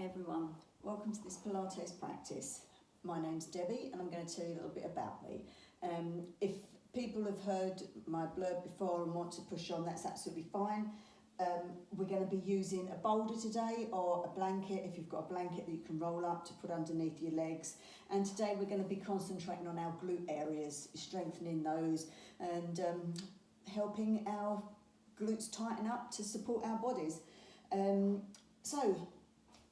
everyone, welcome to this Pilates practice. My name's Debbie and I'm going to tell you a little bit about me. If people have heard my blurb before and want to push on, that's absolutely fine. We're going to be using a boulder today or a blanket, if you've got a blanket that you can roll up to put underneath your legs. And today we're going to be concentrating on our glute areas, strengthening those and helping our glutes tighten up to support our bodies. So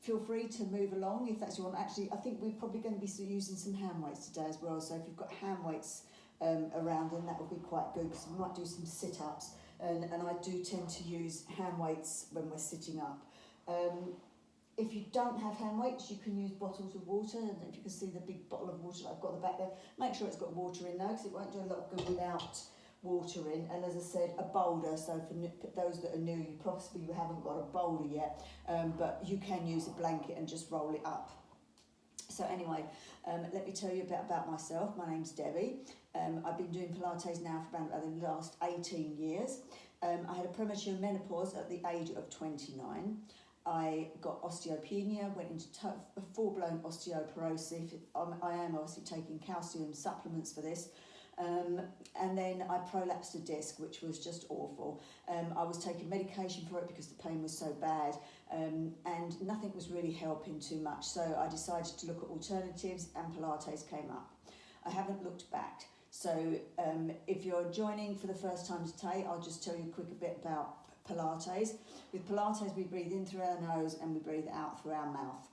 feel free to move along if that's what you want. Actually, I think we're probably going to be using some hand weights today as well. So if you've got hand weights around, then that will be quite good because we might do some sit-ups. And I do tend to use hand weights when we're sitting up. If you don't have hand weights, you can use bottles of water. And if you can see the big bottle of water that I've got at the back there, make sure it's got water in there because it won't do a lot of good without water in. And as I said, a boulder, so for those that are new, you possibly haven't got a boulder yet, but you can use a blanket and just roll it up. So anyway, let me tell you a bit about myself. My name's Debbie. I've been doing Pilates now for about the last 18 years. I had a premature menopause at the age of 29. I got osteopenia, went into full-blown osteoporosis. I am obviously taking calcium supplements for this. And then I prolapsed a disc, which was just awful. I was taking medication for it because the pain was so bad, and nothing was really helping too much. So I decided to look at alternatives and Pilates came up. I haven't looked back. So if you're joining for the first time today, I'll just tell you a quick bit about Pilates. With Pilates, we breathe in through our nose and we breathe out through our mouth.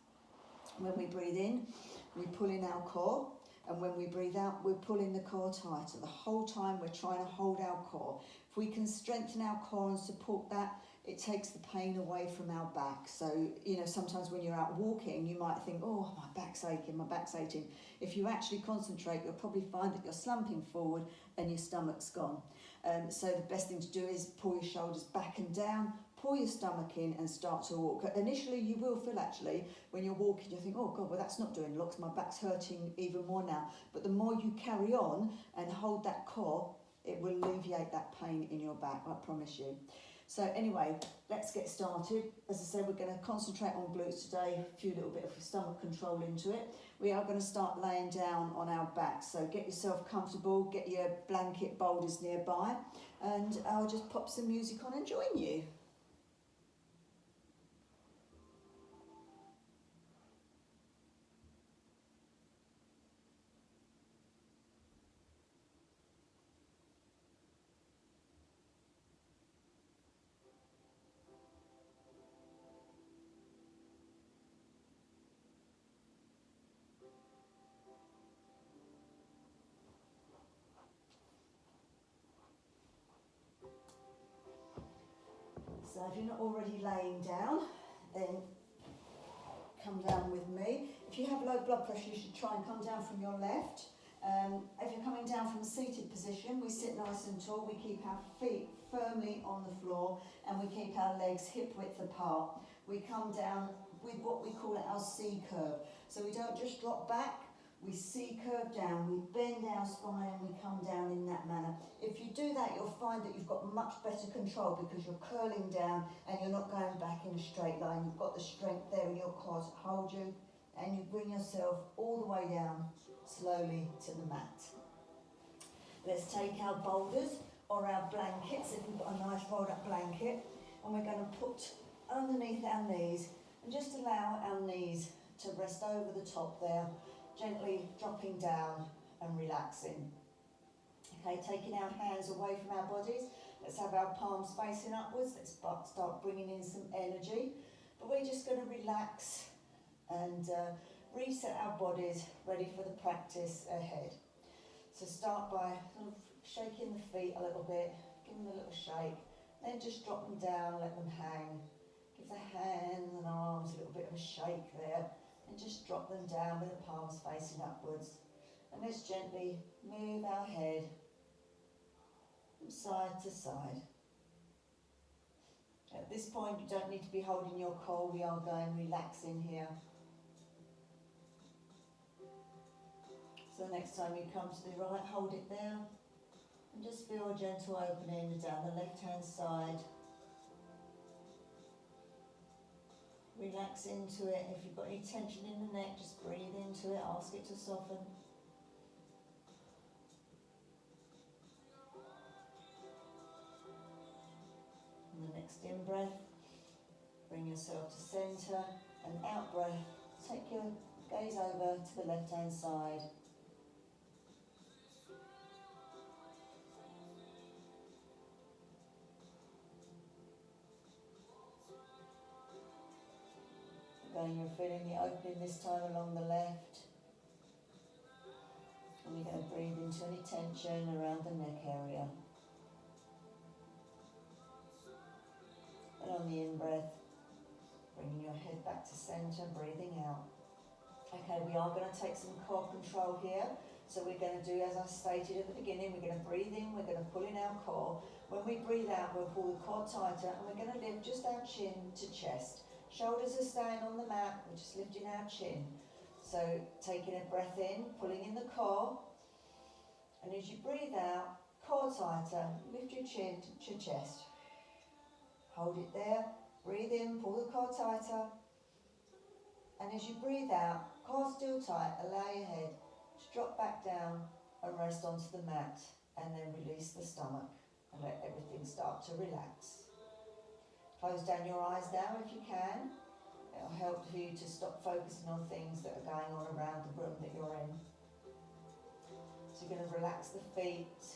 When we breathe in, we pull in our core. And when we breathe out, we're pulling the core tighter. The whole time we're trying to hold our core. If we can strengthen our core and support that, it takes the pain away from our back. So, you know, sometimes when you're out walking, you might think, oh, my back's aching, my back's aching. If you actually concentrate, you'll probably find that you're slumping forward and your stomach's gone. So the best thing to do is pull your shoulders back and down, pull your stomach in and start to walk. Initially, you will feel actually, when you're walking, you think, oh God, well that's not doing looks, my back's hurting even more now. But the more you carry on and hold that core, it will alleviate that pain in your back, I promise you. So anyway, let's get started. As I said, we're going to concentrate on glutes today, a few little bit of stomach control into it. We are going to start laying down on our back. So get yourself comfortable, get your blanket boulders nearby, and I'll just pop some music on and join you. So if you're not already laying down, then come down with me. If you have low blood pressure, you should try and come down from your left. If you're coming down from a seated position, we sit nice and tall, we keep our feet firmly on the floor and we keep our legs hip width apart. We come down with what we call our C curve. So we don't just drop back, we C curve down, we bend our spine and we come down in that manner. If you do that, you'll find that you've got much better control because you're curling down and you're not going back in a straight line. You've got the strength there in your core to hold you and you bring yourself all the way down slowly to the mat. Let's take our boulders or our blankets, if we've got a nice rolled up blanket, and we're going to put underneath our knees and just allow our knees to rest over the top there, gently dropping down and relaxing. Okay, taking our hands away from our bodies. Let's have our palms facing upwards. Let's start bringing in some energy. But we're just going to relax and reset our bodies, ready for the practice ahead. So start by sort of shaking the feet a little bit, give them a little shake, then just drop them down, let them hang. Give the hands and arms a little bit of a shake there. And just drop them down with the palms facing upwards. And let's gently move our head from side to side. At this point, you don't need to be holding your core. We are going relaxing here. So next time you come to the right, hold it there. And just feel a gentle opening down the left-hand side. Relax into it. If you've got any tension in the neck, just breathe into it, ask it to soften. And the next in-breath, bring yourself to centre, and out-breath, take your gaze over to the left-hand side. Again, you're feeling the opening this time along the left. And you're going to breathe into any tension around the neck area. And on the in-breath, bringing your head back to centre, breathing out. Okay, we are going to take some core control here. So we're going to do, as I stated at the beginning, we're going to breathe in, we're going to pull in our core. When we breathe out, we'll pull the core tighter, and we're going to lift just our chin to chest. Shoulders are staying on the mat, we're just lifting our chin. So taking a breath in, pulling in the core, and as you breathe out, core tighter, lift your chin to your chest. Hold it there, breathe in, pull the core tighter, and as you breathe out, core still tight, allow your head to drop back down and rest onto the mat, and then release the stomach and let everything start to relax. Close down your eyes now if you can. It'll help for you to stop focusing on things that are going on around the room that you're in. So you're going to relax the feet,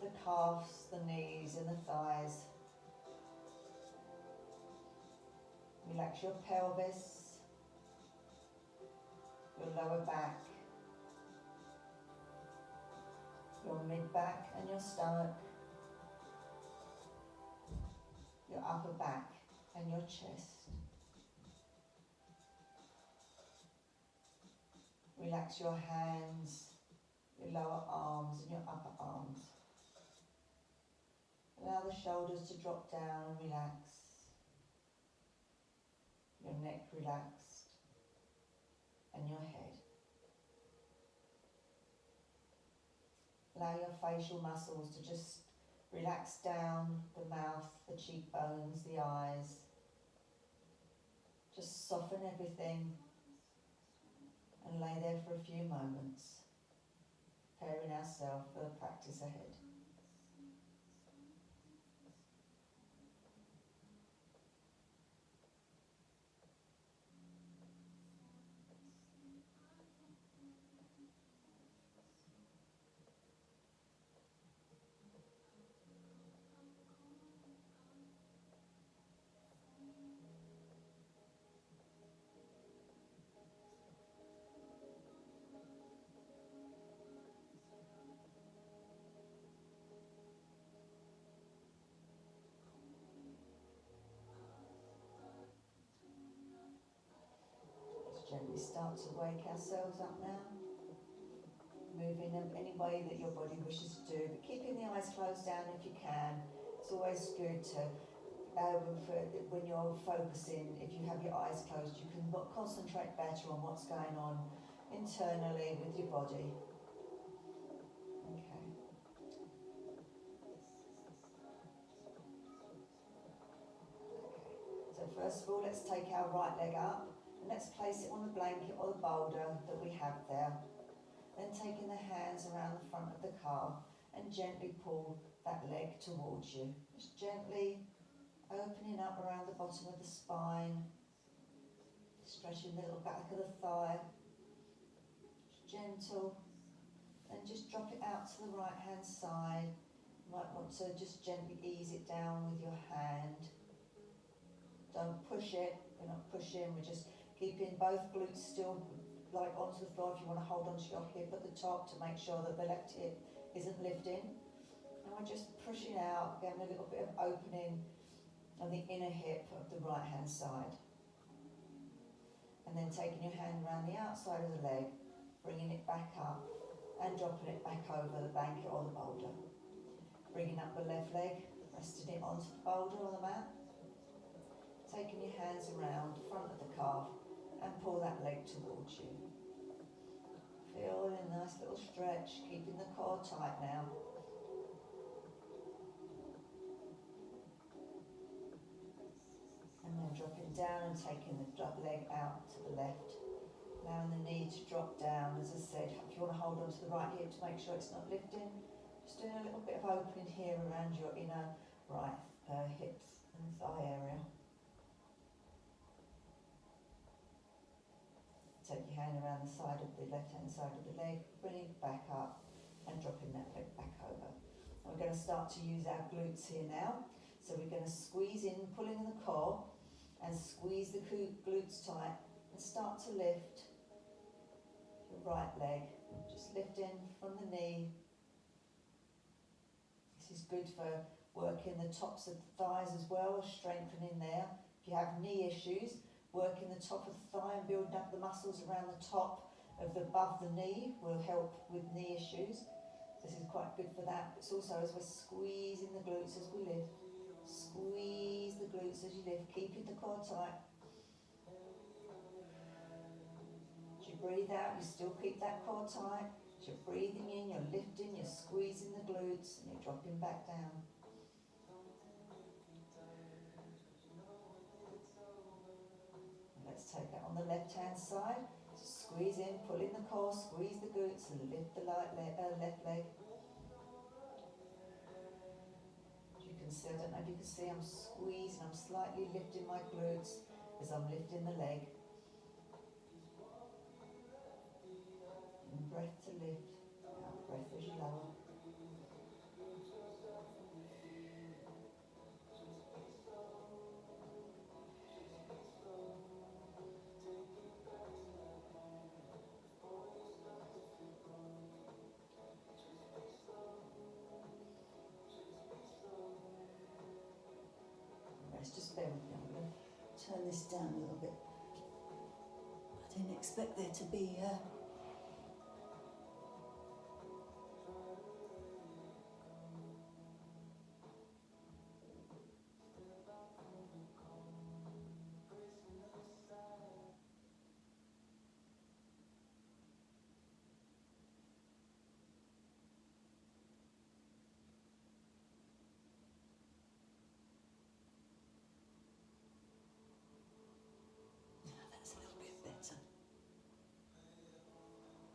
the calves, the knees and the thighs. Relax your pelvis, your lower back, your mid-back and your stomach, your upper back and your chest. Relax your hands, your lower arms and your upper arms. Allow the shoulders to drop down and relax. Your neck relaxed and your head. Allow your facial muscles to just relax down the mouth, the cheekbones, the eyes. Just soften everything and lay there for a few moments, preparing ourselves for the practice ahead. Gently start to wake ourselves up now, moving them any way that your body wishes to do, but keeping the eyes closed down if you can. It's always good to, when you're focusing, if you have your eyes closed, you can concentrate better on what's going on internally with your body. Okay. So first of all, let's take our right leg up. And let's place it on the blanket or the boulder that we have there. Then taking the hands around the front of the calf and gently pull that leg towards you. Just gently opening up around the bottom of the spine, stretching the little back of the thigh. Just gentle, and just drop it out to the right hand side. You might want to just gently ease it down with your hand. Don't push it, we're not pushing, we're just keeping both glutes still like onto the floor. If you want to hold onto your hip at the top to make sure that the left hip isn't lifting. And we're just pushing out, getting a little bit of opening on the inner hip of the right hand side. And then taking your hand around the outside of the leg, bringing it back up and dropping it back over the blanket or the boulder. Bringing up the left leg, resting it onto the boulder or the mat. Taking your hands around the front of the calf and pull that leg towards you. Feel a nice little stretch, keeping the core tight now. And And then dropping down and taking the leg out to the left. Allowing the knee to drop down. As I said, if you want to hold on to the right hip to make sure it's not lifting, just doing a little bit of opening here around your inner right hips and thigh area. Take your hand around the side of the left-hand side of the leg, bring it back up and dropping that leg back over. And we're going to start to use our glutes here now. So we're going to squeeze in, pulling in the core and squeeze the glutes tight and start to lift your right leg. Just lifting from the knee. This is good for working the tops of the thighs as well, strengthening there. If you have knee issues, working the top of the thigh and building up the muscles around the top of the above the knee will help with knee issues. This is quite good for that. It's also as we're squeezing the glutes as we lift. Squeeze the glutes as you lift, keeping the core tight. As you breathe out, you still keep that core tight. As you're breathing in, you're lifting, you're squeezing the glutes and you're dropping back down. Let's take that on the left-hand side. So squeeze in, pull in the core, squeeze the glutes and lift the left leg. As you can see, I don't know if you can see, I'm squeezing, I'm slightly lifting my glutes as I'm lifting the leg. In breath to lift, out breath as you lower. Just bear with me, I'm going to turn this down a little bit. I didn't expect there to be that's a little bit better.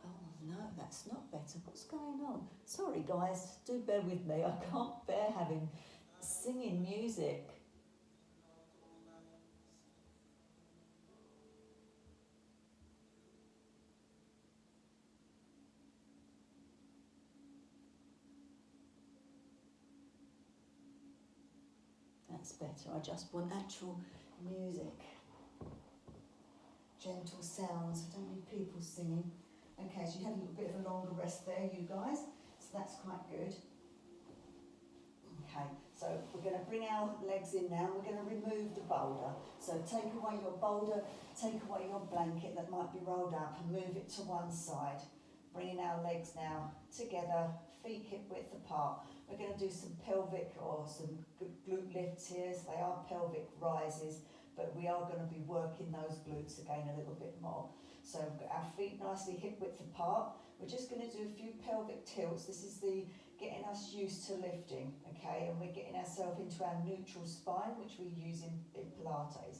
Oh no, that's not better. What's going on? Sorry guys, do bear with me. I can't bear having singing music. That's better. I just want actual music. Gentle sounds. I don't need people singing. Okay, so you had a little bit of a longer rest there, you guys. So that's quite good. Okay, so we're going to bring our legs in now. We're going to remove the boulder. So take away your boulder, take away your blanket that might be rolled up and move it to one side. Bringing our legs now together, feet hip width apart. We're going to do some pelvic or some glute lifts here. So they are pelvic rises, but we are going to be working those glutes again a little bit more. So we've got our feet nicely hip width apart. We're just going to do a few pelvic tilts. This is the getting us used to lifting, okay? And we're getting ourselves into our neutral spine, which we use in Pilates.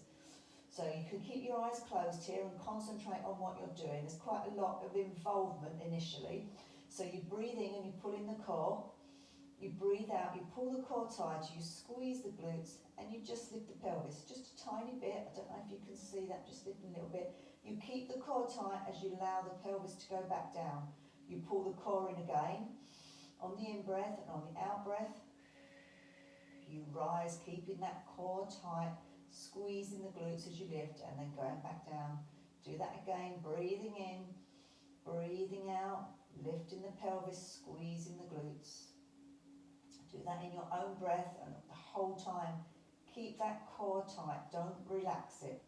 So you can keep your eyes closed here and concentrate on what you're doing. There's quite a lot of involvement initially. So you breathe in and you pull in the core. You breathe out, you pull the core tight, you squeeze the glutes, and you just lift the pelvis, just a tiny bit. I don't know if you can see that, just lifting a little bit. You keep the core tight as you allow the pelvis to go back down. You pull the core in again, on the in-breath and on the out-breath. You rise, keeping that core tight, squeezing the glutes as you lift, and then going back down. Do that again, breathing in, breathing out, lifting the pelvis, squeezing the glutes. Do that in your own breath and the whole time. Keep that core tight, don't relax it.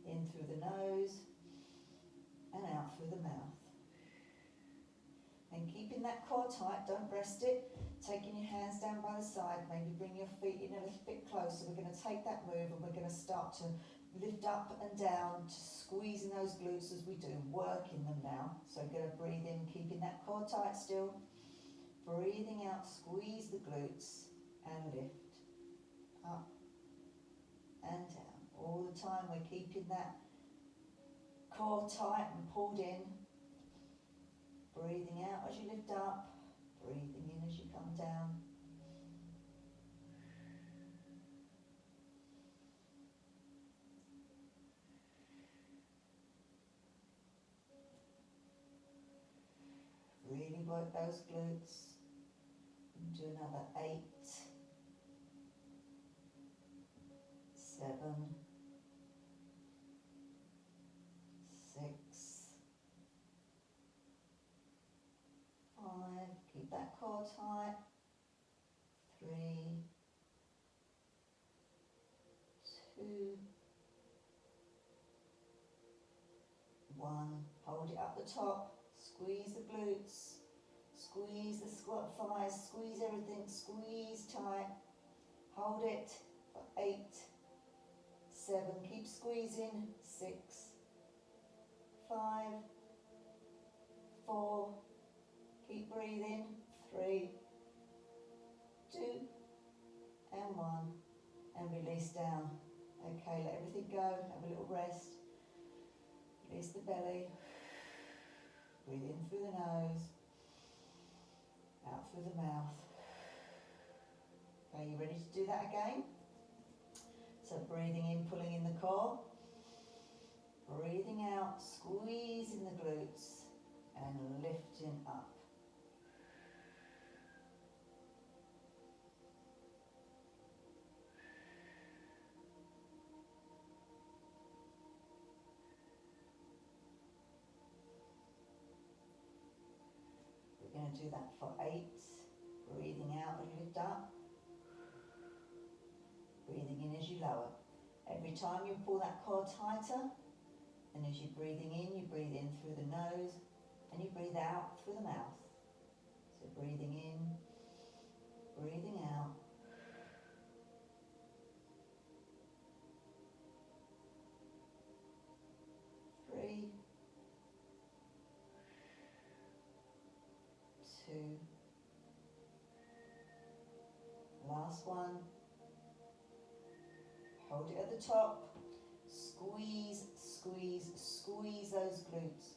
In through the nose and out through the mouth. And keeping that core tight, don't rest it. Taking your hands down by the side, maybe bring your feet in a little bit closer. We're going to take that move and we're going to start to lift up and down, squeezing those glutes as we do, working them now. So we're going to breathe in, keeping that core tight still. Breathing out, squeeze the glutes and lift up and down. All the time we're keeping that core tight and pulled in. Breathing out as you lift up, breathing in as you come down. Really work those glutes. Do another 8, 7, 6, 5. Keep that core tight. 3, 2, 1. Hold it up the top. Squeeze the glutes. Squeeze the squat thighs, squeeze everything, squeeze tight. Hold it for 8, 7, keep squeezing. 6, 5, 4, keep breathing. 3, 2, and 1, and release down. Okay, let everything go, have a little rest. Release the belly. Breathe in through the nose. Out through the mouth. Okay, you ready to do that again? So breathing in, pulling in the core. Breathing out, squeezing the glutes and lifting up. We're going to do that for 8. Breathing out as you lift up. Breathing in as you lower. Every time you pull that core tighter, and as you're breathing in, you breathe in through the nose, and you breathe out through the mouth. So breathing in, breathing out. Three, 2, last one. Hold it at the top. Squeeze, squeeze, squeeze those glutes.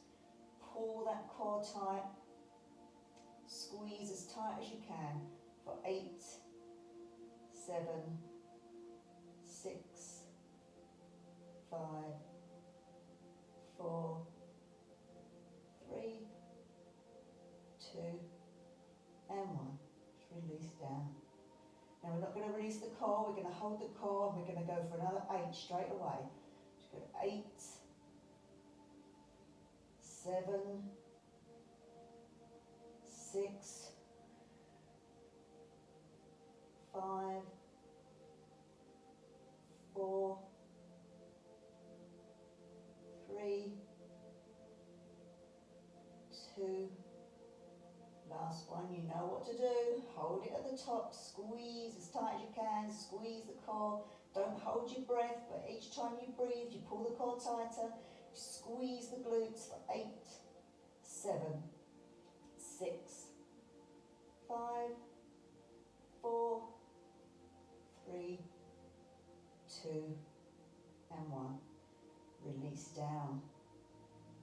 Pull that core tight. Squeeze as tight as you can for 8, 7, 6, 5, 4, 3, 2, and 1. Just release down. Now we're not going to release the core, we're going to hold the core and we're going to go for another 8 straight away. Just go 8, 7, 6, 5, 4, 3, 2, last one. You know what to do. Hold it at the top, squeeze as tight as you can, squeeze the core. Don't hold your breath, but each time you breathe, you pull the core tighter, you squeeze the glutes for 8, 7, 6, 5, 4, 3, 2, and 1. Release down.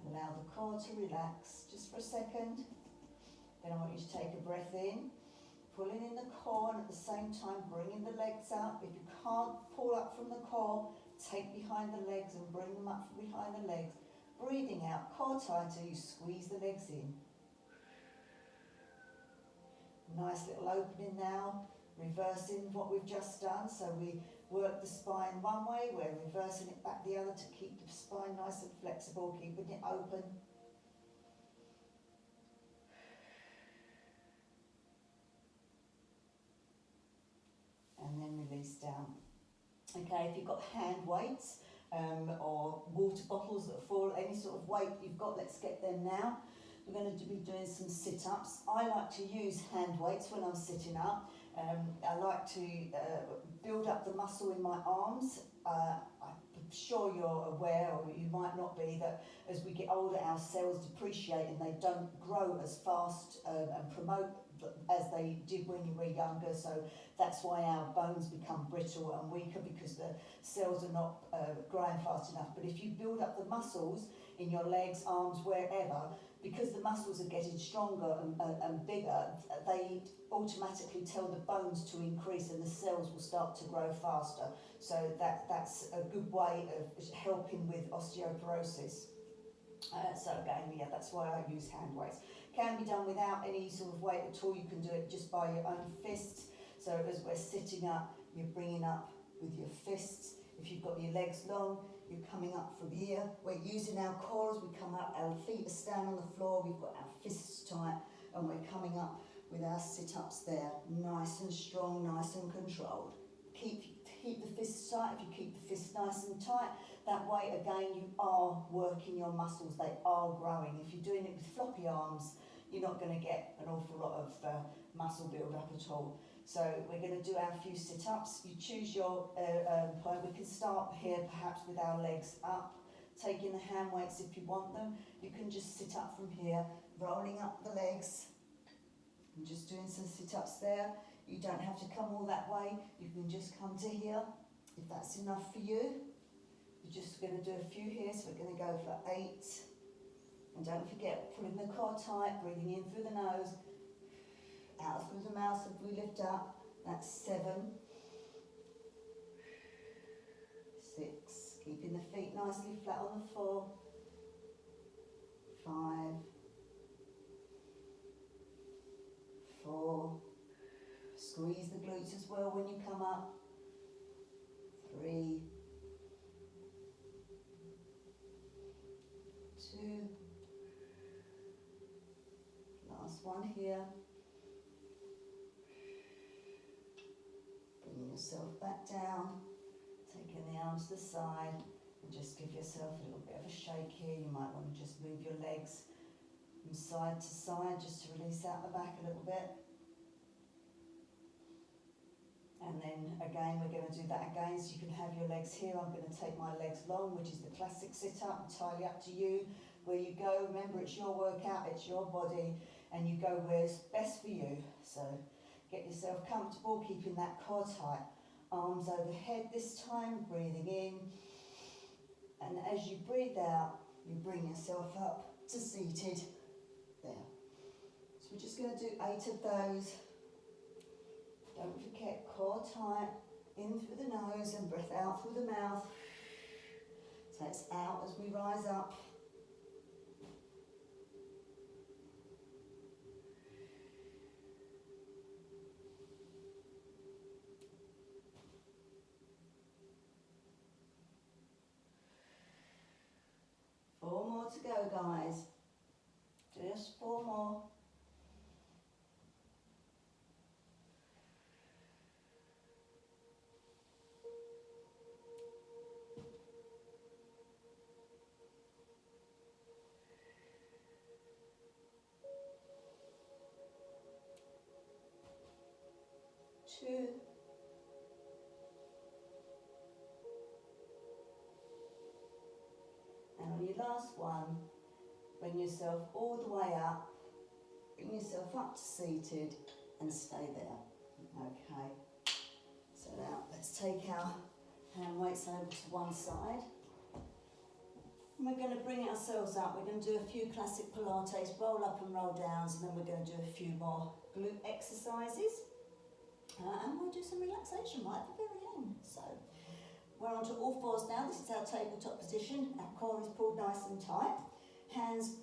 Allow the core to relax just for a second. Then I want you to take a breath in, pulling in the core and at the same time bringing the legs up. If you can't pull up from the core, take behind the legs and bring them up from behind the legs. Breathing out, core tighter, you squeeze the legs in. Nice little opening now, reversing what we've just done. So we work the spine one way, we're reversing it back the other to keep the spine nice and flexible, keeping it open. And then release down. Okay, if you've got hand weights or water bottles that fall, any sort of weight you've got, let's get them now. We're going to be doing some sit-ups. I like to use hand weights when I'm sitting up. I like to build up the muscle in my arms. I'm sure you're aware, or you might not be, that as we get older our cells depreciate and they don't grow as fast and promote as they did when you were younger. So that's why our bones become brittle and weaker, because the cells are not growing fast enough. But if you build up the muscles in your legs, arms, wherever, because the muscles are getting stronger and bigger, they automatically tell the bones to increase and the cells will start to grow faster. So that's a good way of helping with osteoporosis. So again, yeah, that's why I use hand weights. Can be done without any sort of weight at all. You can do it just by your own fists. So as we're sitting up, you're bringing up with your fists. If you've got your legs long, you're coming up from here. We're using our core as we come up. Our feet are standing on the floor. We've got our fists tight, and we're coming up with our sit-ups there, nice and strong, nice and controlled. Keep the fists tight. If you keep the fists nice and tight, that way again you are working your muscles. They are growing. If you're doing it with floppy arms, you're not going to get an awful lot of muscle build up at all. So we're going to do our few sit-ups. You choose your point. We can start here perhaps with our legs up, taking the hand weights if you want them. You can just sit up from here, rolling up the legs, and just doing some sit-ups there. You don't have to come all that way. You can just come to here if that's enough for you. You're just going to do a few here, so we're going to go for 8. And don't forget, pulling the core tight, breathing in through the nose, out through the mouth as we lift up. That's 7. 6. Keeping the feet nicely flat on the floor. 5. 4. Squeeze the glutes as well when you come up. 3. 2. Last one here. Bringing yourself back down, taking the arms to the side, and just give yourself a little bit of a shake here. You might want to just move your legs from side to side just to release out the back a little bit. And then again, we're going to do that again, so you can have your legs here. I'm going to take my legs long, which is the classic sit-up, entirely up to you. Where you go, remember it's your workout, it's your body, and you go where's best for you. So get yourself comfortable, keeping that core tight. Arms overhead this time, breathing in. And as you breathe out, you bring yourself up to seated. There. So we're just going to do 8 of those. Don't forget, core tight, in through the nose and breath out through the mouth. So it's out as we rise up. Four more to go, guys. Just 4 more. Two. And on your last one, bring yourself all the way up, bring yourself up to seated and stay there. Okay, so now let's take our hand weights over to one side. And we're going to bring ourselves up. We're going to do a few classic Pilates roll up and roll downs, and then we're going to do a few more glute exercises. And we'll do some relaxation right at the very end. So we're onto all fours now. This is our tabletop position. Our core is pulled nice and tight. Hands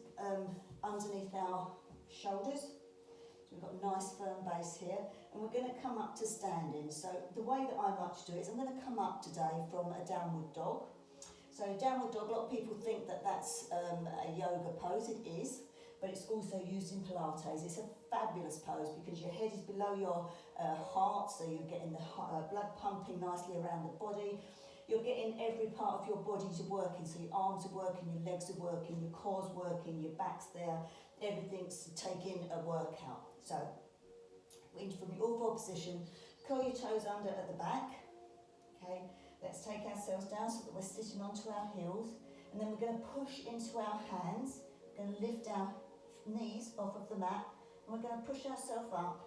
underneath our shoulders. So we've got a nice firm base here. And we're going to come up to standing. So the way that I like to do it is I'm going to come up today from a downward dog. So downward dog, a lot of people think that that's a yoga pose. It is. But it's also used in Pilates. It's a fabulous pose because your head is below your heart, so you're getting the blood pumping nicely around the body. You're getting every part of your body to working, so your arms are working, your legs are working, your core's working, your back's there, everything's taking a workout. So, from your all-four position, curl your toes under at the back. Okay, let's take ourselves down so that we're sitting onto our heels, and then we're going to push into our hands. We're going to lift our knees off of the mat, And we're going to push ourselves up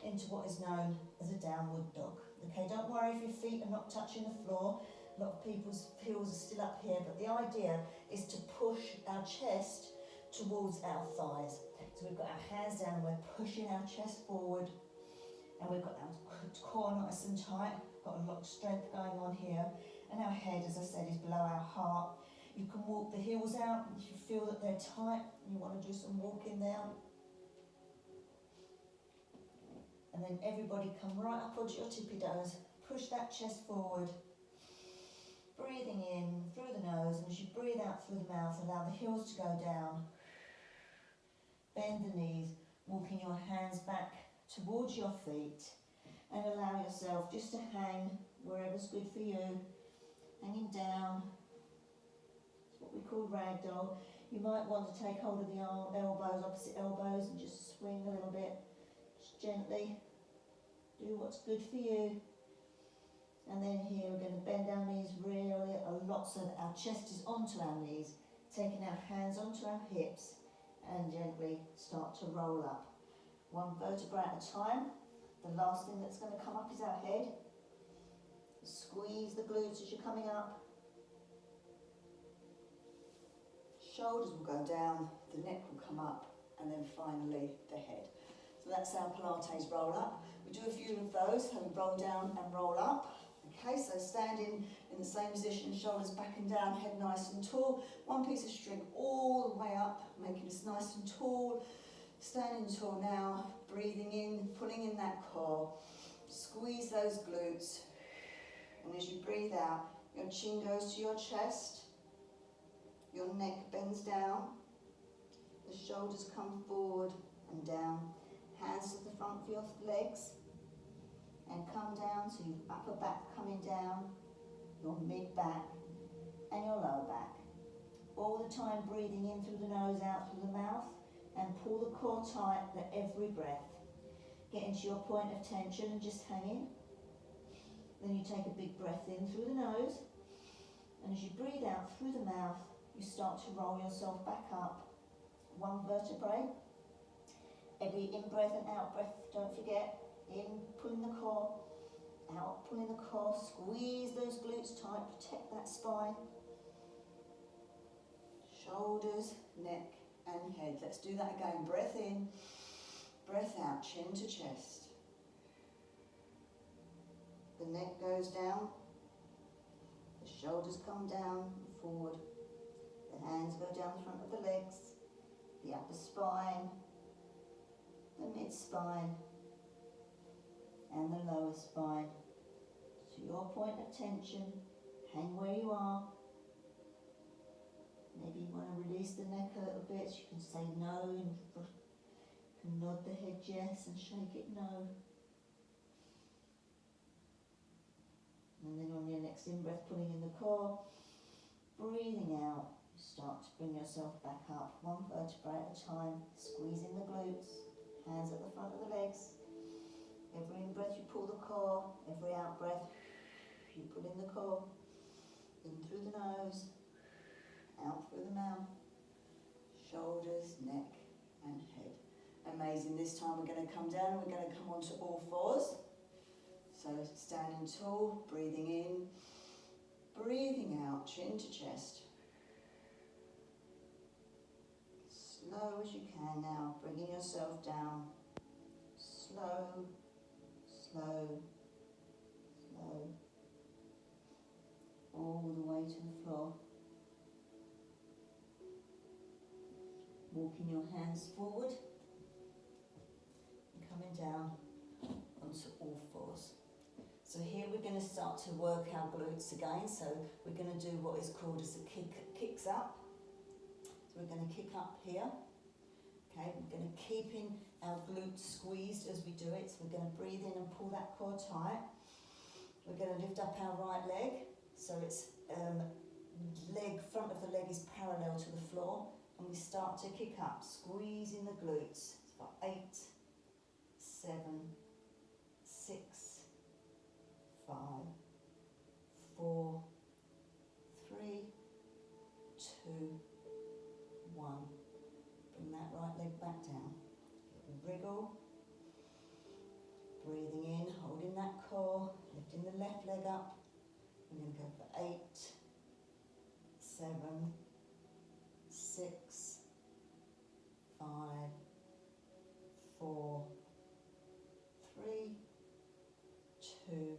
into what is known as a downward dog. Okay, don't worry if your feet are not touching the floor. A lot of people's heels are still up here, but the idea is to push our chest towards our thighs. So we've got our hands down, we're pushing our chest forward, and we've got our core nice and tight, got a lot of strength going on here, and our head, as I said, is below our heart. You can walk the heels out if you feel that they're tight and you want to do some walking down. And then everybody come right up onto your tippy toes, push that chest forward, breathing in through the nose, and as you breathe out through the mouth, allow the heels to go down. Bend the knees, walking your hands back towards your feet, and allow yourself just to hang wherever's good for you, hanging down. It's what we call ragdoll. You might want to take hold of the elbows, opposite elbows, and just swing a little bit, just gently. Do what's good for you. And then here we're going to bend our knees really a lot so that our chest is onto our knees, taking our hands onto our hips and gently start to roll up. One vertebra at a time. The last thing that's going to come up is our head. Squeeze the glutes as you're coming up. Shoulders will go down, the neck will come up, and then finally the head. So that's our Pilates roll up. We do a few of those, so we roll down and roll up. Okay, so standing in the same position, shoulders back and down, head nice and tall. One piece of string all the way up, making us nice and tall. Standing tall now, breathing in, pulling in that core. Squeeze those glutes. And as you breathe out, your chin goes to your chest. Your neck bends down. The shoulders come forward and down. Hands to the front of your legs. And come down to your upper back coming down, your mid back and your lower back. All the time breathing in through the nose, out through the mouth, and pull the core tight at every breath. Get into your point of tension and just hang in. Then you take a big breath in through the nose, and as you breathe out through the mouth, you start to roll yourself back up, one vertebrae. Every in-breath and out-breath, don't forget. In, pulling the core, out, pulling the core, squeeze those glutes tight, protect that spine. Shoulders, neck and head. Let's do that again. Breath in, breath out, chin to chest. The neck goes down, the shoulders come down and forward, the hands go down the front of the legs, the upper spine, the mid-spine, and the lower spine. To your point of tension, hang where you are. Maybe you want to release the neck a little bit. You can say no, and you can nod the head yes and shake it no. And then on your next in-breath, pulling in the core, breathing out, you start to bring yourself back up, one vertebrae at a time, squeezing the glutes, hands at the front of the legs. Every in-breath you pull the core, every out-breath you pull in the core, in through the nose, out through the mouth, shoulders, neck and head. Amazing. This time we're going to come down, we're going to come onto all fours. So standing tall, breathing in, breathing out, chin to chest. Slow as you can now, bringing yourself down. Slow, slow, slow. All the way to the floor. Walking your hands forward and coming down onto all fours. So here we're going to start to work our glutes again. So we're going to do what is called as a kicks up. So we're going to kick up here. Okay, we're going to keep in our glutes squeezed as we do it. So we're going to breathe in and pull that core tight. We're going to lift up our right leg. So it's front of the leg is parallel to the floor. And we start to kick up, squeezing the glutes. It's for 8, 7, 6, 5, 4, 3, 2, 1. Bring that right leg back down. Get left leg up. We're going to go for 8, 7, 6, 5, 4, 3, 2,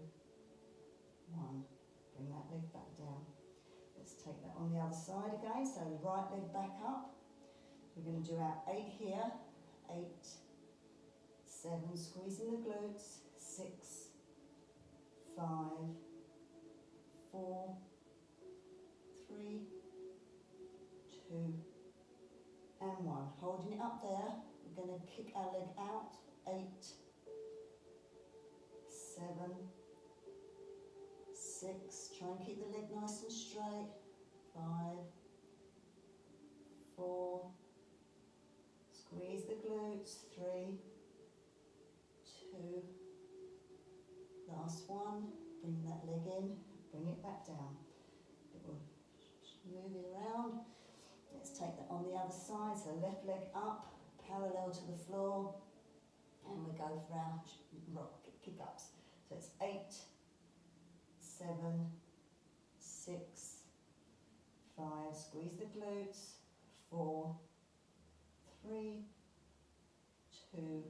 1. Bring that leg back down. Let's take that on the other side again. So the right leg back up. We're going to do our 8 here. 8, 7, squeezing the glutes. 6, 5, 4, 3, 2, and 1. Holding it up there. We're going to kick our leg out. 8, 7, 6. Try and keep the leg nice and straight. 5, 4. Squeeze the glutes. 3, 2. Last one. Bring that leg in. Bring it back down. It will move it around. Let's take that on the other side. So left leg up, parallel to the floor, and we go for our rock kick ups. So it's 8, 7, 6, 5. Squeeze the glutes. 4, 3, 2,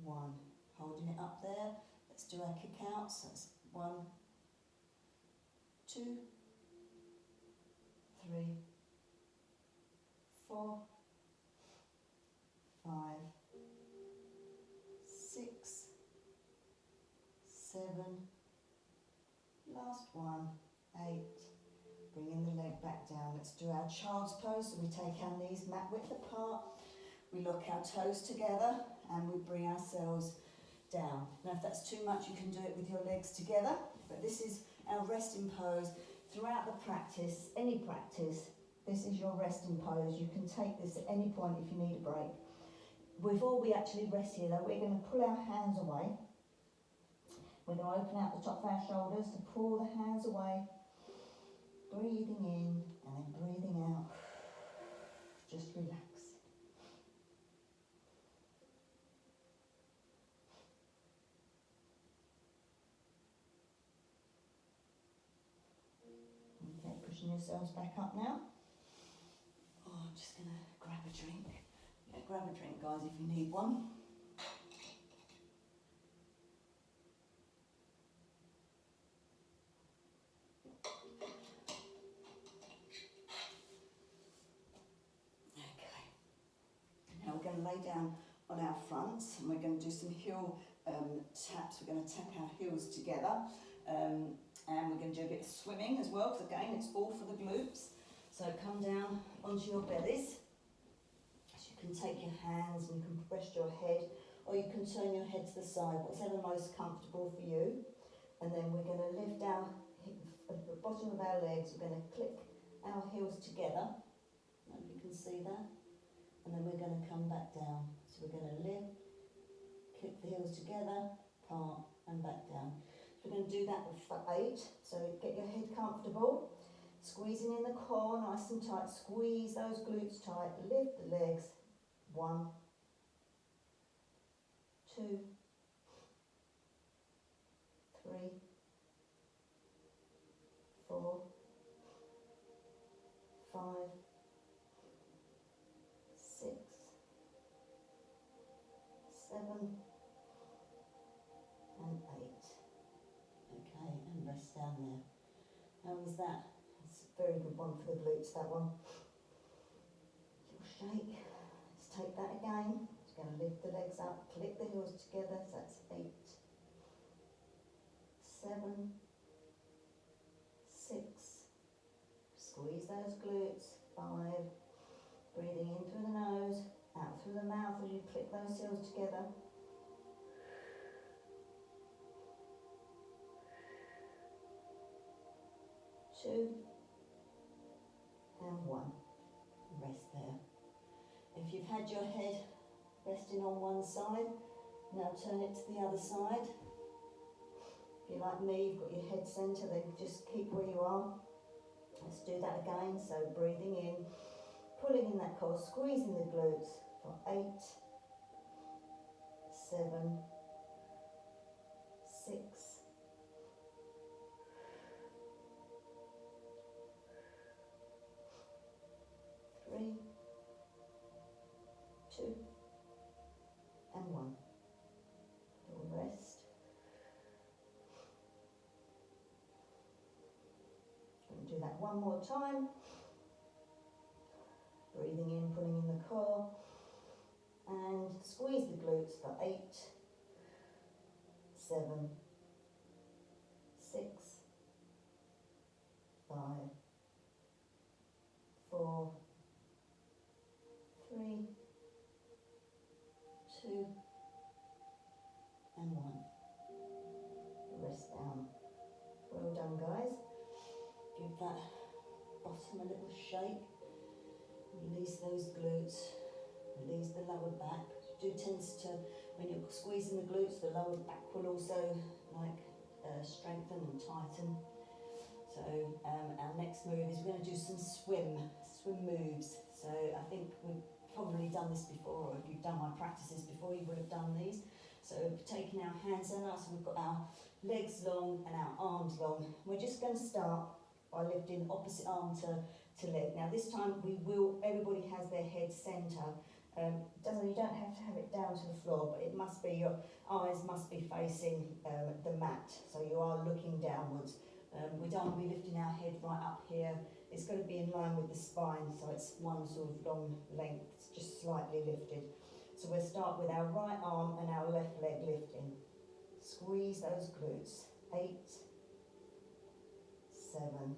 1. Holding it up there. Let's do our kick outs. That's 1, 2, 3, 4, 5, 6, 7. Last one. 8. Bringing the leg back down. Let's do our child's pose. So we take our knees mat width apart. We lock our toes together and we bring ourselves down. Now if that's too much, you can do it with your legs together, but this is our resting pose throughout the practice. Any practice, this is your resting pose. You can take this at any point if you need a break. Before we actually rest here though, we're going to pull our hands away. We're going to open out the top of our shoulders to pull the hands away, breathing in and then breathing out. Just relax. Okay, pushing yourselves back up now. Oh, I'm just going to grab a drink. Yeah, grab a drink, guys, if you need one. Okay. Now we're going to lay down on our fronts and we're going to do some heel taps. We're going to tap our heels together. And we're going to do a bit of swimming as well, because again, it's all for the glutes. So come down onto your bellies. So you can take your hands and you can rest your head, or you can turn your head to the side, whatever most comfortable for you. And then we're going to lift our at the bottom of our legs. We're going to click our heels together. I don't know if you can see that. And then we're going to come back down. So we're going to lift, click the heels together, part and back down. We're going to do that for 8, so get your head comfortable, squeezing in the core nice and tight, squeeze those glutes tight, lift the legs, 1, 2, 3, 4, 5, 6, 7 and 8. Okay, and rest down there. How was that? It's a very good one for the glutes, that one. Little shake. Let's take that again. Just going to lift the legs up, click the heels together. So that's 8, 7, 6. Squeeze those glutes. 5. Breathing in through the nose, out through the mouth as you click those heels together. 2 and 1. Rest there. If you've had your head resting on one side, now turn it to the other side. If you're like me, you've got your head centre, then just keep where you are. Let's do that again. So breathing in, pulling in that core, squeezing the glutes for 8, 7, 6, that one more time. Breathing in, pulling in the core. And squeeze the glutes for 8, 7, 6, 5, 4, 3, 2, and 1. Rest down. Well done, guys. Give that bottom a little shake. Release those glutes. Release the lower back. You do tend to, when you're squeezing the glutes, the lower back will also strengthen and tighten. So our next move is we're going to do some swim moves. So I think we've probably done this before, or if you've done my practices before, you would have done these. So taking our hands down, so we've got our legs long and our arms long. We're just going to start by lifting opposite arm to leg. Now this time everybody has their head centre. You don't have to have it down to the floor, but it must be, your eyes must be facing the mat, so you are looking downwards. We don't want to be lifting our head right up here. It's got to be in line with the spine, so it's one sort of long length, it's just slightly lifted. So we'll start with our right arm and our left leg lifting. Squeeze those glutes. 8, 7,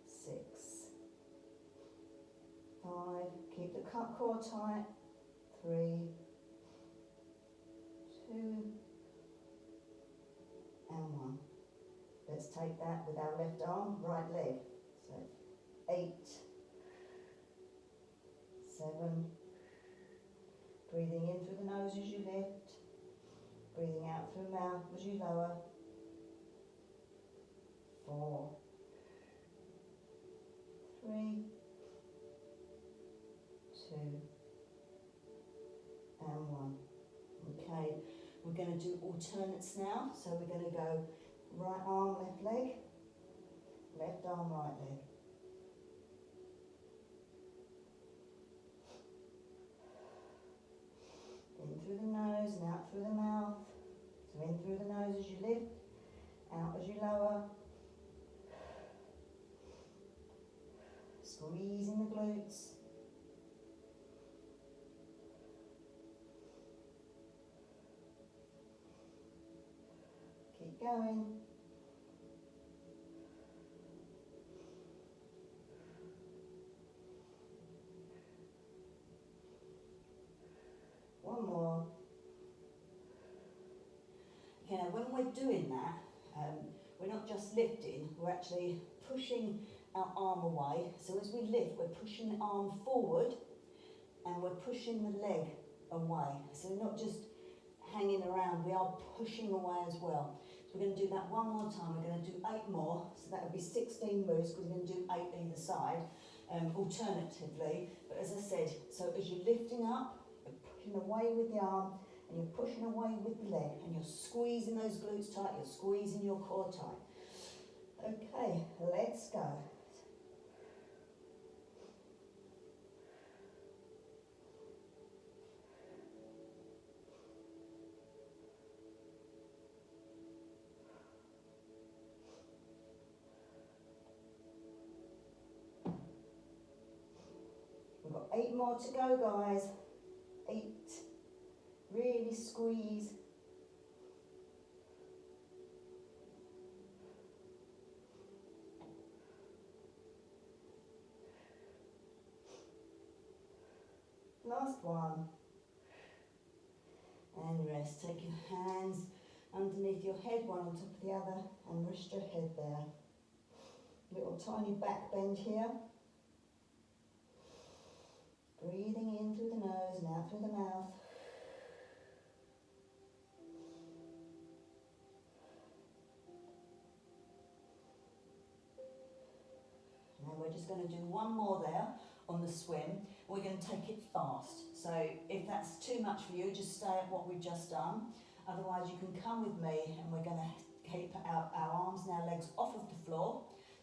6, 5. Keep the core tight. 3, 2, and 1. Let's take that with our left arm, right leg. So 8, 7. Breathing in through the nose as you lift. Breathing out through the mouth as you lower. 4, 3, 2, and 1. Okay, we're going to do alternates now. So we're going to go right arm, left leg, left arm, right leg. In through the nose and out through the mouth. So in through the nose as you lift, out as you lower. Squeezing the glutes. Keep going. One more. Okay, now when we're doing that, we're not just lifting, we're actually pushing our arm away. So as we lift, we're pushing the arm forward and we're pushing the leg away. So we're not just hanging around, we are pushing away as well. So we're going to do that one more time. We're going to do 8 more, so that would be 16 moves because we're going to do 8 either side, alternatively. But as I said, so as you're lifting up, you're pushing away with the arm and you're pushing away with the leg and you're squeezing those glutes tight, you're squeezing your core tight. Okay, let's go. We've got 8 more to go, guys. 8. Really squeeze. Last one. And rest. Take your hands underneath your head, one on top of the other, and rest your head there. Little tiny back bend here. Breathing in through the nose and out through the mouth. And we're just going to do one more there on the swim. We're going to take it fast. So if that's too much for you, just stay at what we've just done. Otherwise you can come with me and we're going to keep our arms and our legs off of the floor.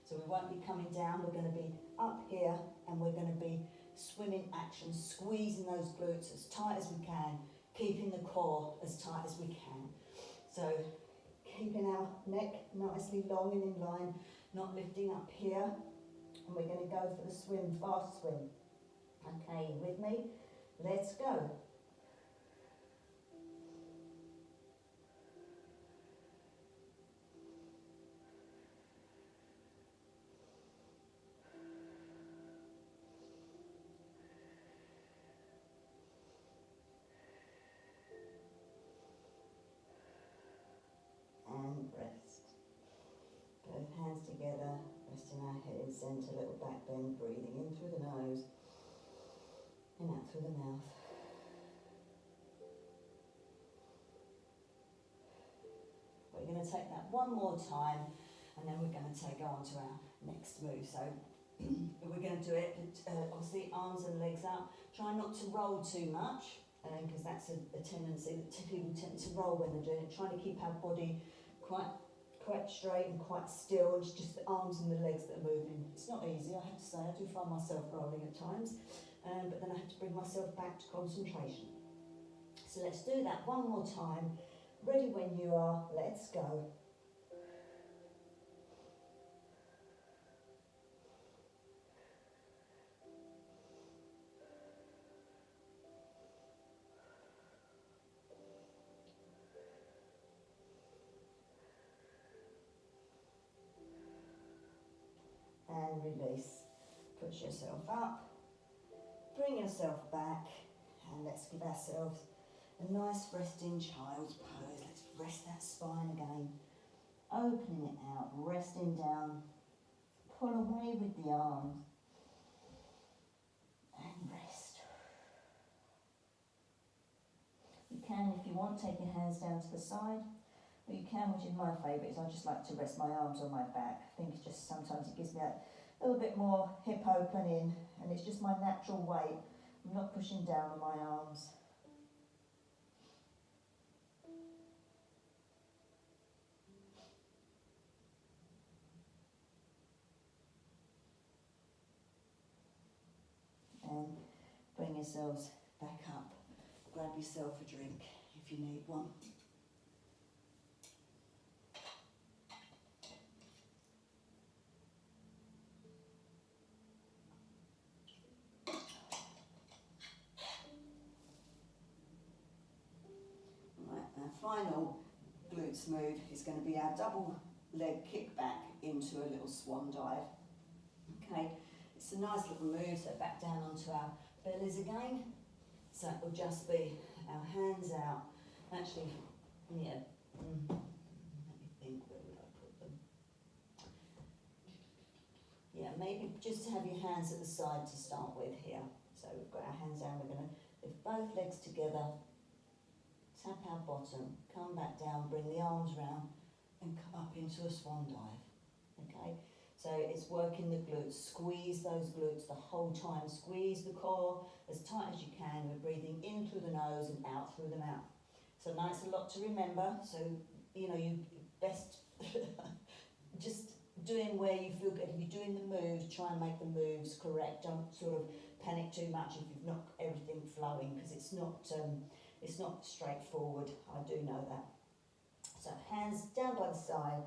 So we won't be coming down, we're going to be up here and we're going to be swimming action, squeezing those glutes as tight as we can, keeping the core as tight as we can. So keeping our neck nicely long and in line, not lifting up here. And we're going to go for the swim, fast swim. Okay, with me? Let's go. And rest. Both hands together, resting our heads, centre, little back bend, breathing in through the nose and out through the mouth. We're going to take that one more time, and then we're going to go on to our next move. So we're going to do it, obviously arms and legs up. Try not to roll too much, because that's a tendency that people tend to roll when they're doing it. Trying to keep our body quite straight and quite still, and it's just the arms and the legs that are moving. It's not easy, I have to say. I do find myself rolling at times, but then I have to bring myself back to concentration. So let's do that one more time. Ready when you are, let's go. And release. Push yourself up, bring yourself back, and let's give ourselves a nice resting child's pose. Let's rest that spine again, opening it out, resting down, pull away with the arms, and rest. You can, if you want, take your hands down to the side, or you can, which is my favourite, is I just like to rest my arms on my back. I think it's just sometimes it gives me that little bit more hip opening, and it's just my natural weight. I'm not pushing down on my arms. And bring yourselves back up. Grab yourself a drink if you need one. Right, our final glutes move is going to be our double leg kick back into a little swan dive. Okay, it's a nice little move, so back down onto our bellies again. So it will just be our hands out. Actually, yeah, let me think, where would I put them? Yeah, maybe just to have your hands at the side to start with here. So we've got our hands down, we're going to lift both legs together, tap our bottom, come back down, bring the arms round and come up into a swan dive. Okay, so it's working the glutes. Squeeze those glutes the whole time. Squeeze the core as tight as you can. We're breathing in through the nose and out through the mouth. So now it's a lot to remember. So, you know, you best just doing where you feel good. If you're doing the moves, try and make the moves correct. Don't sort of panic too much if you've not got everything flowing, because it's not straightforward. I do know that. So hands down by the side.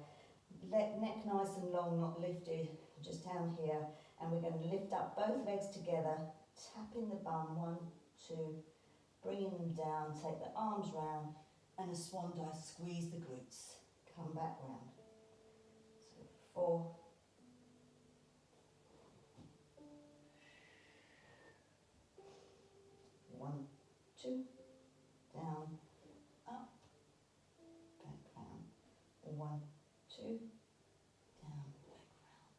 Neck nice and long, not lifted, just down here, and we're going to lift up both legs together, tapping the bum, 1, 2, bringing them down, take the arms round, and a swan dive, squeeze the glutes, come back round. So 4, 1, 2, down, up, back round, 1, 2, down, back round.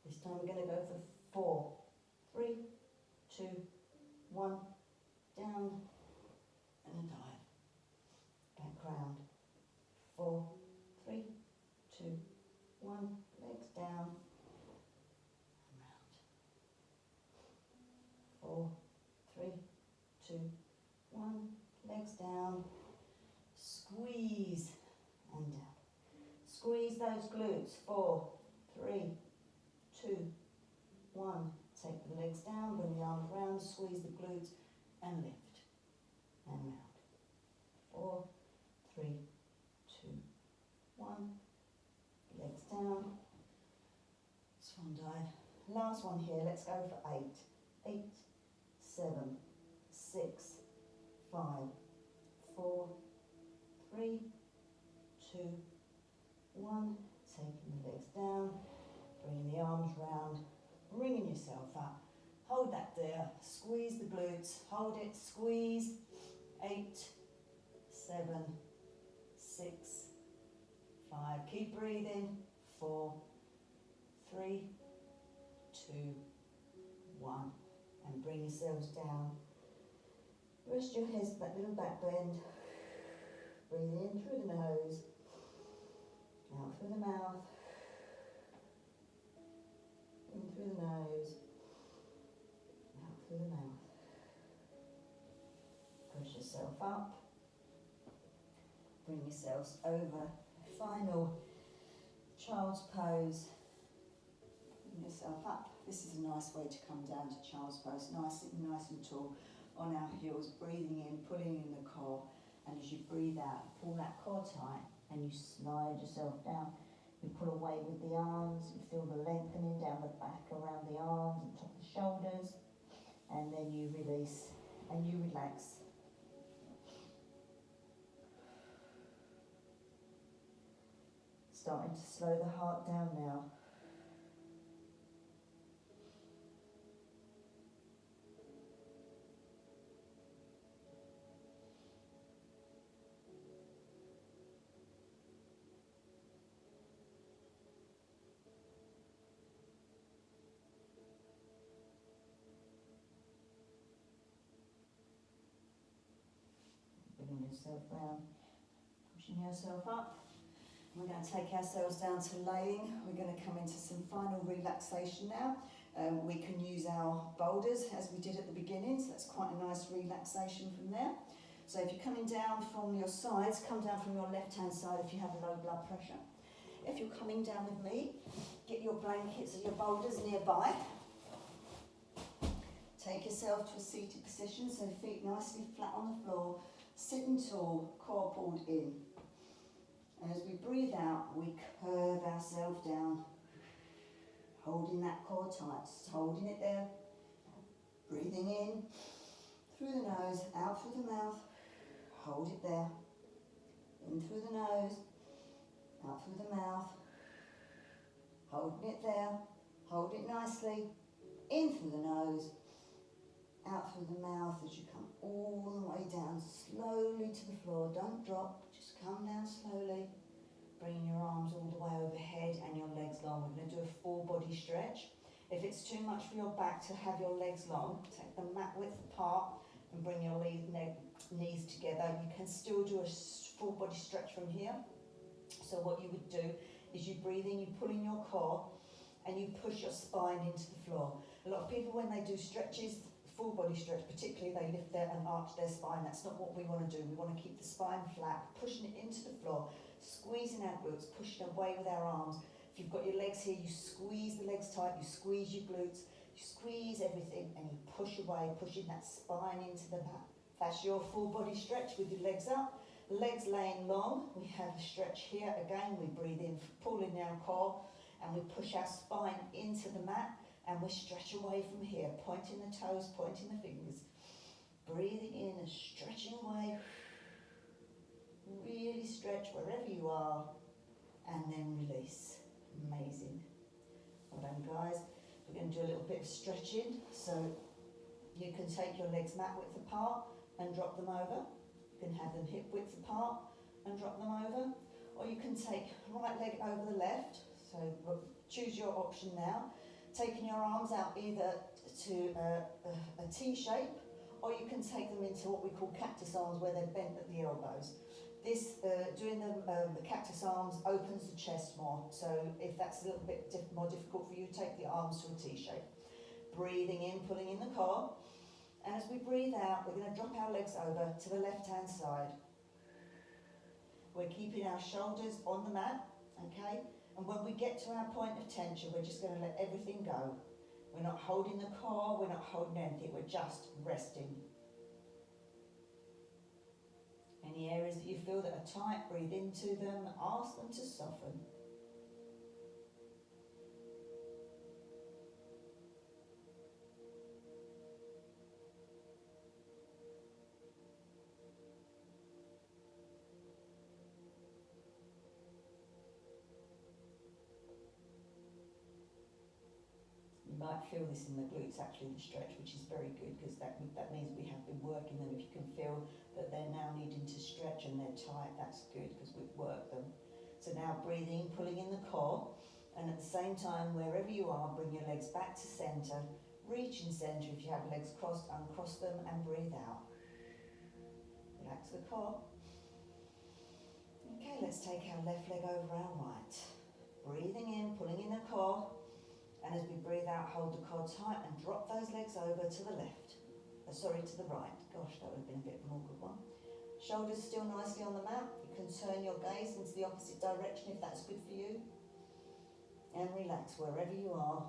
This time we're going to go for 4, 3, 2, 1, down, and a dive. Back round. 4, 3, 2, 1, legs down, and round. 4, 3, 2, 1, legs down, squeeze and down. Squeeze those glutes. 4, 3, 2, 1. Take the legs down, bring the arms round, squeeze the glutes and lift and round. 4, 3, 2, 1. Legs down Last one here, let's go for 8. 8, 7, 6, 5, 4, 3, 2, 1. Taking the legs down, bringing the arms round, bringing yourself up. Hold that there, squeeze the glutes, hold it, squeeze. 8, 7, 6, 5. Keep breathing. 4, 3, 2, 1. And bring yourselves down. Rest your heads, that little back bend. Breathing in through the nose, out through the mouth. In through the nose, out through the mouth. Push yourself up. Bring yourselves over. Final child's pose. Bring yourself up. This is a nice way to come down to child's pose. Sitting nice and tall on our heels. Breathing in, pulling in the core. And as you breathe out, pull that core tight and you slide yourself down. You pull away with the arms. You feel the lengthening down the back, around the arms and top of the shoulders. And then you release and you relax. Starting to slow the heart down now. Bringing yourself round, pushing yourself up. We're going to take ourselves down to laying. We're going to come into some final relaxation now. We can use our boulders as we did at the beginning, so that's quite a nice relaxation from there. So if you're coming down from your sides, come down from your left-hand side if you have low blood pressure. If you're coming down with me, get your blankets or your boulders nearby. Take yourself to a seated position, so feet nicely flat on the floor, sitting tall, core pulled in. And as we breathe out, we curve ourselves down, holding that core tight, just holding it there. Breathing in through the nose, out through the mouth, hold it there. In through the nose, out through the mouth, holding it there, hold it nicely. In through the nose, out through the mouth as you come all the way down slowly to the floor. Don't drop, just come down slowly. Bringing your arms all the way overhead and your legs long. We're going to do a full body stretch. If it's too much for your back to have your legs long, take the mat width apart and bring your knees together. You can still do a full body stretch from here. So what you would do is you breathe in, you pull in your core and you push your spine into the floor. A lot of people when they do stretches, full body stretch particularly, they lift there and arch their spine. That's not what we want to do. We want to keep the spine flat, pushing it into the floor, squeezing our glutes, pushing away with our arms. If you've got your legs here, you squeeze the legs tight, you squeeze your glutes, you squeeze everything and you push away, pushing that spine into the mat. That's your full body stretch with your legs up. Legs laying long, we have a stretch here. Again, we breathe in, pull in our core and we push our spine into the mat. And we stretch away from here, pointing the toes, pointing the fingers. Breathing in and stretching away. Really stretch wherever you are. And then release. Amazing. Well done, guys. We're going to do a little bit of stretching. So you can take your legs mat width apart and drop them over. You can have them hip width apart and drop them over. Or you can take right leg over the left. So choose your option now. Taking your arms out either to a T shape, or you can take them into what we call cactus arms, where they're bent at the elbows. This, doing the cactus arms opens the chest more, so if that's a little bit more difficult for you, take the arms to a T shape. Breathing in, pulling in the core, and as we breathe out, we're going to drop our legs over to the left-hand side. We're keeping our shoulders on the mat, okay? And when we get to our point of tension, we're just going to let everything go. We're not holding the core, we're not holding anything, we're just resting. Any areas that you feel that are tight, breathe into them, ask them to soften. might feel this in the glutes, actually, the stretch, which is very good, because that means we have been working them. If you can feel that they're now needing to stretch and they're tight, that's good, because we've worked them. So now breathing, pulling in the core, and at the same time, wherever you are, bring your legs back to centre, reach in centre. If you have legs crossed, uncross them and breathe out. Relax the core. Okay, let's take our left leg over our right. Breathing in, pulling in the core, and as we breathe out, hold the core tight and drop those legs over to the left. To the right. Gosh, that would have been a bit of an awkward one. Shoulders still nicely on the mat. You can turn your gaze into the opposite direction if that's good for you. And relax wherever you are.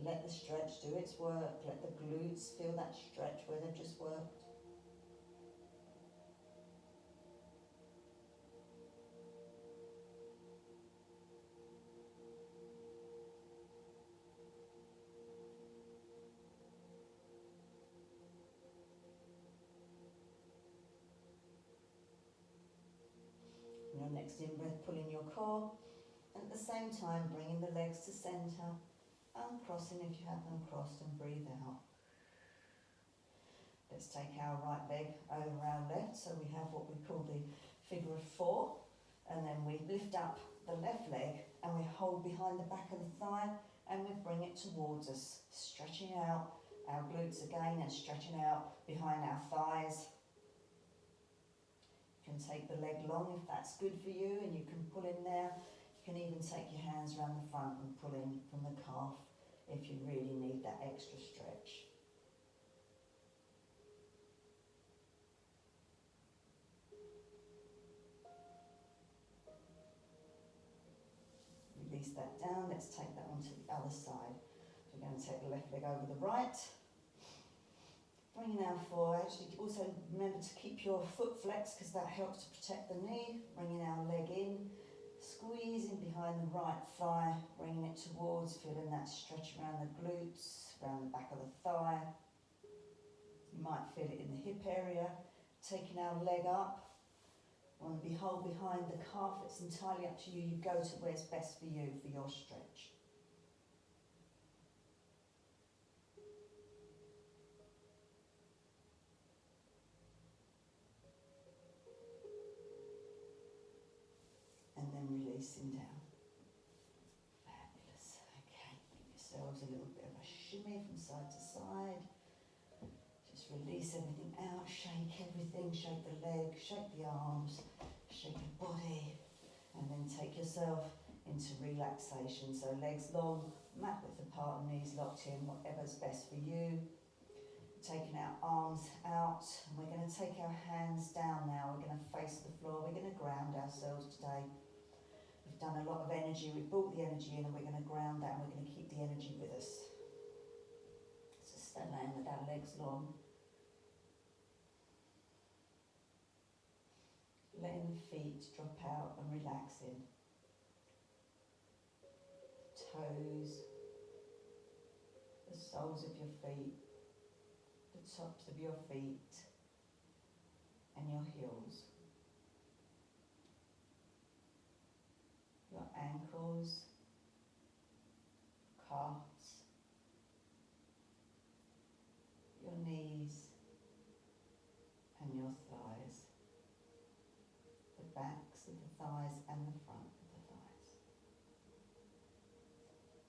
Let the stretch do its work. Let the glutes feel that stretch where they've just worked. Your next in-breath, pull in your core, and at the same time bringing the legs to centre, uncrossing if you have them crossed, and breathe out. Let's take our right leg over our left, so we have what we call the figure of four, and then we lift up the left leg and we hold behind the back of the thigh and we bring it towards us, stretching out our glutes again and stretching out behind our thighs. You can take the leg long if that's good for you, and you can pull in there. You can even take your hands around the front and pull in from the calf if you really need that extra stretch. Release that down. Let's take that onto the other side. So we're going to take the left leg over the right. Bringing our forward. Also remember to keep your foot flexed, because that helps to protect the knee. Bringing our leg in, squeezing behind the right thigh, bringing it towards, feeling that stretch around the glutes, around the back of the thigh. You might feel it in the hip area. Taking our leg up. Want to be hold behind the calf. It's entirely up to you. You go to where's best for you for your stretch. And then releasing down. Fabulous. Okay, give yourselves a little bit of a shimmy from side to side. Just release everything out, shake everything, shake the legs, shake the arms, shake your body, and then take yourself into relaxation. So legs long, mat width apart, knees locked in, whatever's best for you. Taking our arms out, and we're going to take our hands down now. We're going to face the floor. We're going to ground ourselves today. We've done a lot of energy. We've brought the energy in, and we're going to ground that, and we're going to keep the energy with us. So stay laying with our legs long. Letting the feet drop out and relaxing. Toes, the soles of your feet, the tops of your feet, and your heels. Your ankles, calves, your knees, and your thighs. The backs of the thighs and the front of the thighs.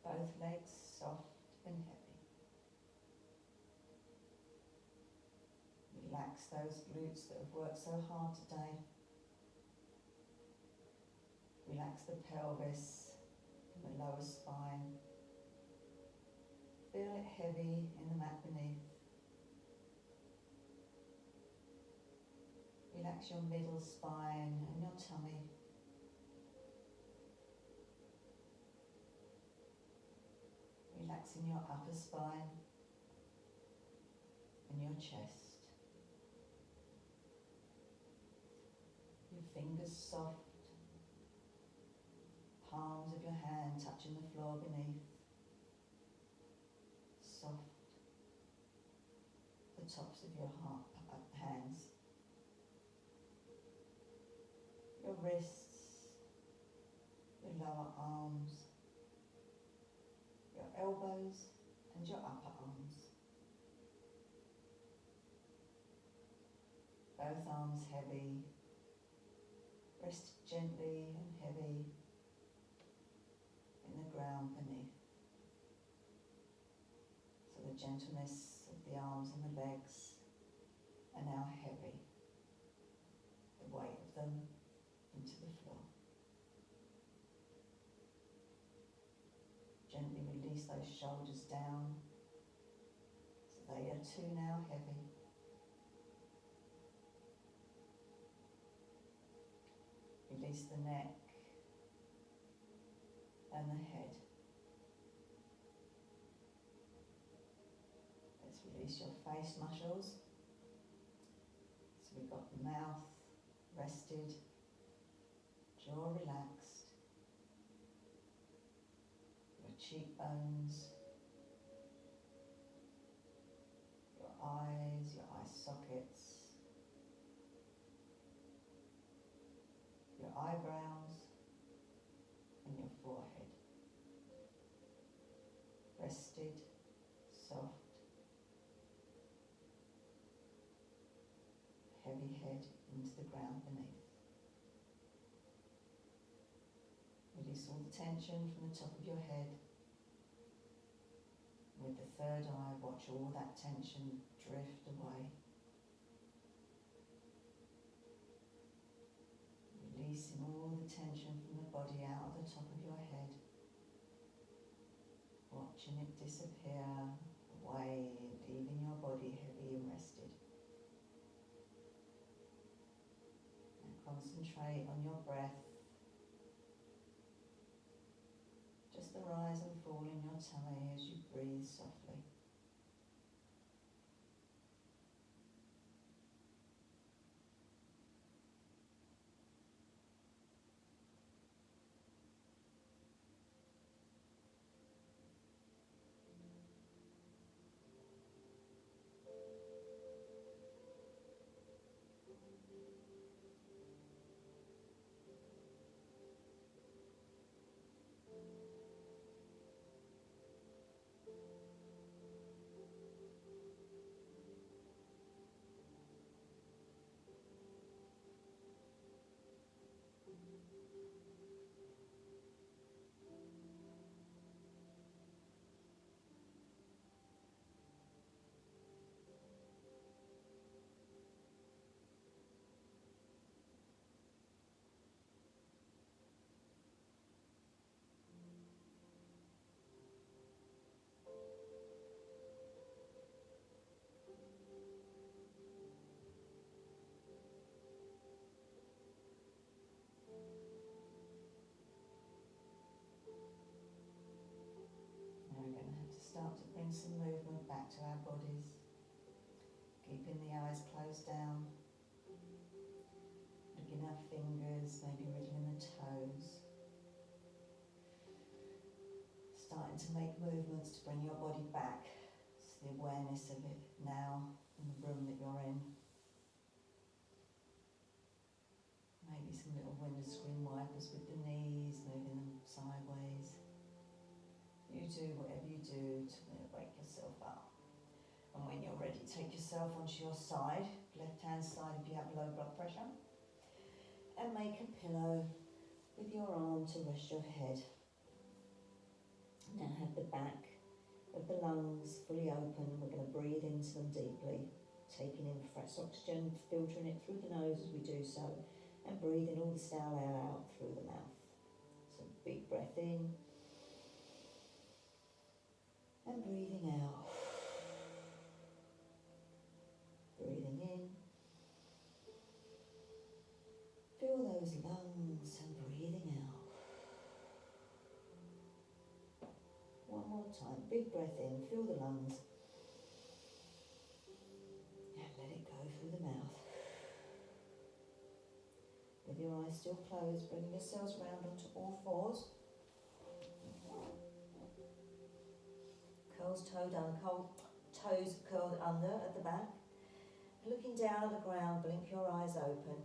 Both legs soft and heavy. Relax those glutes that have worked so hard today. Relax the pelvis and the lower spine. Feel it heavy in the mat beneath. Relax your middle spine and your tummy. Relaxing your upper spine and your chest. Your fingers soft. Palms of your hand touching the floor beneath. Soft. The tops of your hands. Your wrists, your lower arms, elbows and your upper arms. Both arms heavy, rest gently and heavy in the ground beneath. So the gentleness of the arms and the legs are now heavy, the weight of them into the floor. Gently release those shoulders down, so they are too now heavy. Release the neck and the head. Let's release your face muscles. So we've got the mouth rested, jaw relaxed, your cheekbones, your eyes, your eye sockets, your eyebrows and your forehead. Rested, soft, heavy head into the ground beneath. Release all the tension from the top of your head. With the third eye, watch all that tension drift away. Releasing all the tension from the body out of the top of your head. Watching it disappear away, leaving your body heavy and rested. And concentrate on your breath. Just the rise and fall in your tummy as you breathe softly. Start to bring some movement back to our bodies, keeping the eyes closed down, looking at our fingers, maybe wriggling the toes, starting to make movements to bring your body back to the awareness of it now in the room that you're in. Maybe some little windscreen wipers with the knees, moving them sideways. You do whatever you do to wake yourself up. And when you're ready, take yourself onto your side, left hand side if you have low blood pressure, and make a pillow with your arm to rest your head. Now have the back of the lungs fully open. We're going to breathe into them deeply, taking in fresh oxygen, filtering it through the nose as we do so, and breathing all the stale air out through the mouth. So big breath in. And breathing out. Breathing in. Feel those lungs and breathing out. One more time. Big breath in. Feel the lungs. And let it go through the mouth. With your eyes still closed, bring yourselves round onto all fours. Toes curled under at the back. Looking down at the ground, blink your eyes open.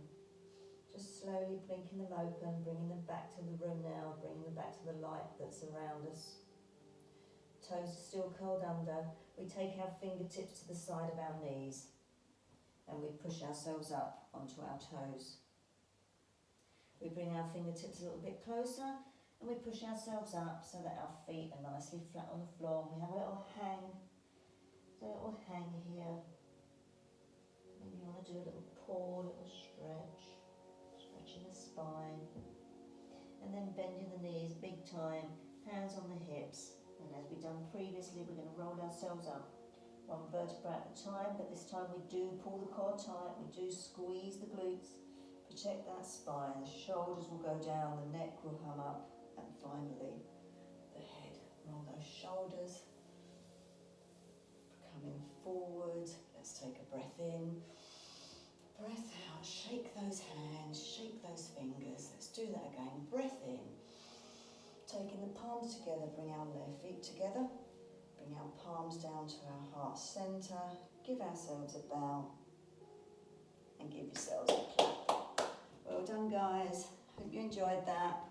Just slowly blinking them open, bringing them back to the room now, bringing them back to the light that's around us. toes are still curled under. We take our fingertips to the side of our knees and we push ourselves up onto our toes. We bring our fingertips a little bit closer and we push ourselves up so that our feet are nicely flat on the floor. We have a little hang, here. Maybe you want to do a little pull, a little stretch, stretching the spine. And then bending the knees big time, hands on the hips. And as we've done previously, we're going to roll ourselves up one vertebra at a time, but this time we do pull the core tight, we do squeeze the glutes, protect that spine, the shoulders will go down, the neck will hum up, and finally the head. Roll those shoulders, coming forward. Let's take a breath in, breath out, shake those hands, shake those fingers. Let's do that again. Breath in, taking the palms together, bring our left feet together, bring our palms down to our heart centre, give ourselves a bow and give yourselves a clap. Well done guys, hope you enjoyed that.